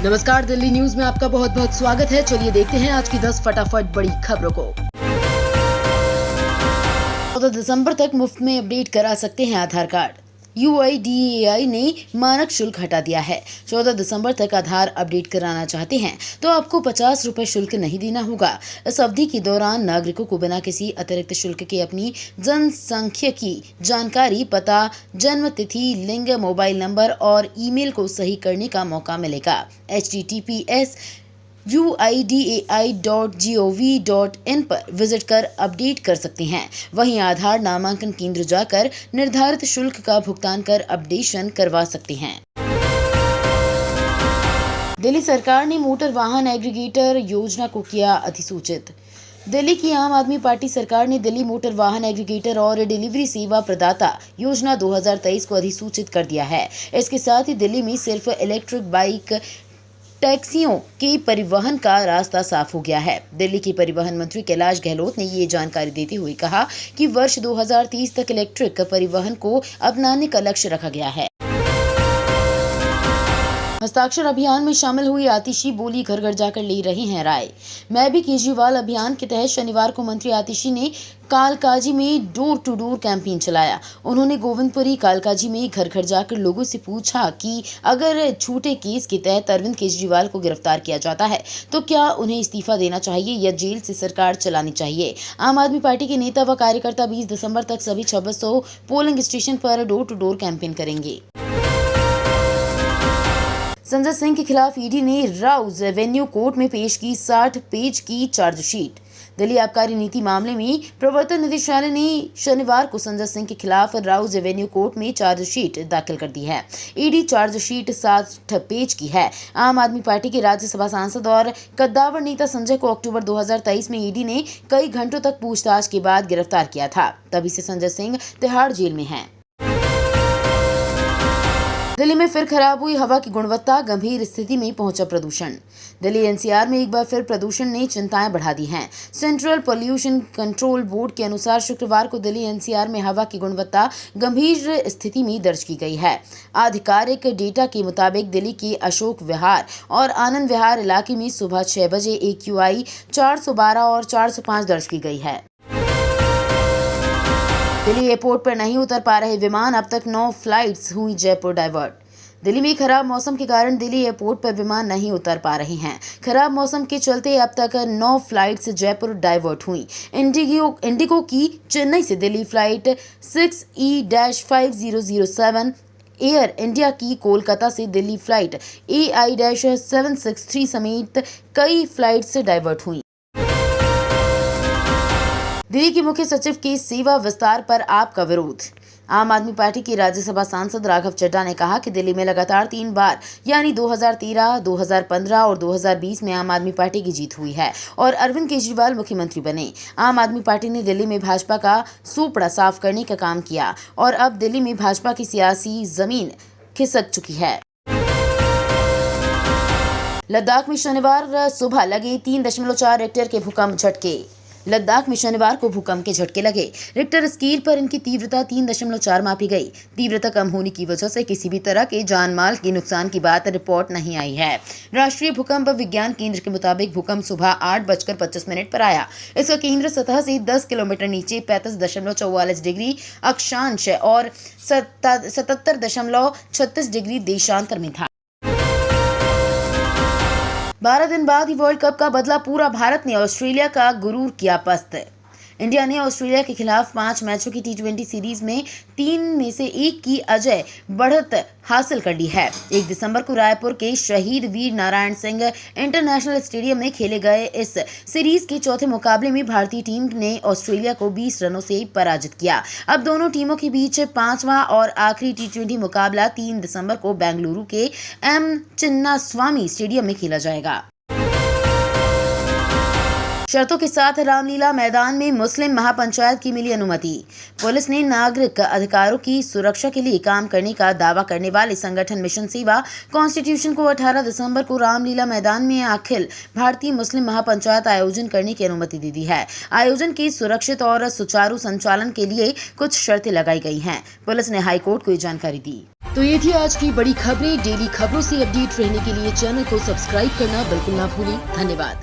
नमस्कार, दिल्ली न्यूज में आपका बहुत बहुत स्वागत है। चलिए देखते हैं आज की 10 फटाफट बड़ी खबरों को। 14 दिसंबर तक मुफ्त में अपडेट करा सकते हैं आधार कार्ड। UIDAI ने मानक शुल्क हटा दिया है। 14 दिसंबर तक आधार अपडेट कराना चाहते हैं तो आपको 50 रुपए शुल्क नहीं देना होगा। इस अवधि के दौरान नागरिकों को बिना किसी अतिरिक्त शुल्क के अपनी जनसांख्यिकी जानकारी, पता, जन्म तिथि, लिंग, मोबाइल नंबर और ईमेल को सही करने का मौका मिलेगा। https uidai.gov.in पर विजिट कर अपडेट कर सकते हैं। वहीं आधार नामांकन केंद्र जाकर निर्धारित शुल्क का भुगतान कर अपडेशन करवा सकते हैं। दिल्ली सरकार ने मोटर वाहन एग्रीगेटर योजना को किया अधिसूचित। दिल्ली की आम आदमी पार्टी सरकार ने दिल्ली मोटर वाहन एग्रीगेटर और डिलीवरी सेवा प्रदाता योजना 2023 को अधिसूचित कर दिया है। इसके साथ ही दिल्ली में सिर्फ इलेक्ट्रिक बाइक टैक्सियों के परिवहन का रास्ता साफ हो गया है। दिल्ली के परिवहन मंत्री कैलाश गहलोत ने ये जानकारी देते हुए कहा कि वर्ष 2030 तक इलेक्ट्रिक परिवहन को अपनाने का लक्ष्य रखा गया है। हस्ताक्षर अभियान में शामिल हुई आतिशी बोली, घर घर जाकर ले रहे हैं राय। मैं भी केजरीवाल अभियान के तहत शनिवार को मंत्री आतिशी ने कालकाजी में डोर टू डोर कैंपेन चलाया। उन्होंने गोविंदपुरी कालकाजी में घर घर जाकर लोगों से पूछा कि अगर झूठे केस के तहत अरविंद केजरीवाल को गिरफ्तार किया जाता है तो क्या उन्हें इस्तीफा देना चाहिए या जेल से सरकार चलानी चाहिए। आम आदमी पार्टी के नेता व कार्यकर्ता 20 दिसंबर तक सभी 2600 पोलिंग स्टेशन पर डोर टू डोर कैंपेन करेंगे। संजय सिंह के खिलाफ ईडी ने राउज एवेन्यू कोर्ट में पेश की 60 पेज की चार्जशीट। दिल्ली आबकारी नीति मामले में प्रवर्तन निदेशालय ने शनिवार को संजय सिंह के खिलाफ राउज एवेन्यू कोर्ट में चार्जशीट दाखिल कर दी है। ईडी चार्जशीट 60 पेज की है। आम आदमी पार्टी के राज्यसभा सांसद और कद्दावर नेता संजय को अक्टूबर 2023 में ईडी ने कई घंटों तक पूछताछ के बाद गिरफ्तार किया था। तभी से संजय सिंह तिहाड़ जेल में हैं। दिल्ली में फिर खराब हुई हवा की गुणवत्ता, गंभीर स्थिति में पहुंचा प्रदूषण। दिल्ली NCR में एक बार फिर प्रदूषण ने चिंताएं बढ़ा दी हैं। सेंट्रल पोल्यूशन कंट्रोल बोर्ड के अनुसार शुक्रवार को दिल्ली NCR में हवा की गुणवत्ता गंभीर स्थिति में दर्ज की गई है। आधिकारिक डेटा के मुताबिक दिल्ली के अशोक विहार और आनंद विहार इलाके में सुबह 6 बजे AQI 412 और 405 दर्ज की गई है। दिल्ली एयरपोर्ट पर नहीं उतर पा रहे विमान, अब तक 9 फ्लाइट्स हुई जयपुर डाइवर्ट। दिल्ली में खराब मौसम के कारण दिल्ली एयरपोर्ट पर विमान नहीं उतर पा रहे हैं। खराब मौसम के चलते अब तक 9 फ्लाइट्स जयपुर डाइवर्ट हुई। इंडिगो की चेन्नई से Delhi flight 6E-5007, air India की कोलकाता से दिल्ली फ्लाइट AI-763 समेत कई फ्लाइट्स डाइवर्ट हुई। दिल्ली के मुख्य सचिव के सेवा विस्तार पर आपका विरोध। आम आदमी पार्टी के राज्यसभा सांसद राघव चड्ढा ने कहा कि दिल्ली में लगातार 3 बार यानी 2013, 2015 और 2020 में आम आदमी पार्टी की जीत हुई है और अरविंद केजरीवाल मुख्यमंत्री बने। आम आदमी पार्टी ने दिल्ली में भाजपा का सूपड़ा साफ करने का काम किया और अब दिल्ली में भाजपा की सियासी जमीन खिसक चुकी है। लद्दाख में शनिवार सुबह लगे 3.4 रिक्टर के भूकंप झटके। लद्दाख में शनिवार को भूकंप के झटके लगे। रिक्टर स्केल पर इनकी तीव्रता 3.4 मापी गई। तीव्रता कम होने की वजह से किसी भी तरह के जान माल के नुकसान की बात रिपोर्ट नहीं आई है। राष्ट्रीय भूकंप विज्ञान केंद्र के मुताबिक भूकंप सुबह 8:25 पर आया। इसका केंद्र सतह से 10 किलोमीटर नीचे 35.44 डिग्री अक्षांश और 77.36 डिग्री देशांतर में था। 12 दिन बाद ही वर्ल्ड कप का बदला पूरा भारत ने ऑस्ट्रेलिया का गुरूर किया पस्त। इंडिया ने ऑस्ट्रेलिया के खिलाफ 5 मैचों की T20 सीरीज में 3 में से 1 की अजय बढ़त हासिल कर ली है। 1 दिसंबर को रायपुर के शहीद वीर नारायण सिंह इंटरनेशनल स्टेडियम में खेले गए इस सीरीज के चौथे मुकाबले में भारतीय टीम ने ऑस्ट्रेलिया को 20 रनों से पराजित किया। अब दोनों टीमों के बीच 5वां और आखिरी T20 मुकाबला 3 दिसंबर को बेंगलुरु के M चिन्नास्वामी स्टेडियम में खेला जाएगा। शर्तों के साथ रामलीला मैदान में मुस्लिम महापंचायत की मिली अनुमति। पुलिस ने नागरिक अधिकारों की सुरक्षा के लिए काम करने का दावा करने वाले संगठन मिशन सेवा कॉन्स्टिट्यूशन को 18 दिसंबर को रामलीला मैदान में अखिल भारतीय मुस्लिम महापंचायत आयोजन करने की अनुमति दे दी है। आयोजन के सुरक्षित और सुचारू संचालन के लिए कुछ शर्तें लगाई गई हैं। पुलिस ने हाईकोर्ट को ये जानकारी दी। तो ये थी आज की बड़ी खबरें। डेली खबरों से अपडेट रहने के लिए चैनल को सब्सक्राइब करना बिल्कुल ना भूलें। धन्यवाद।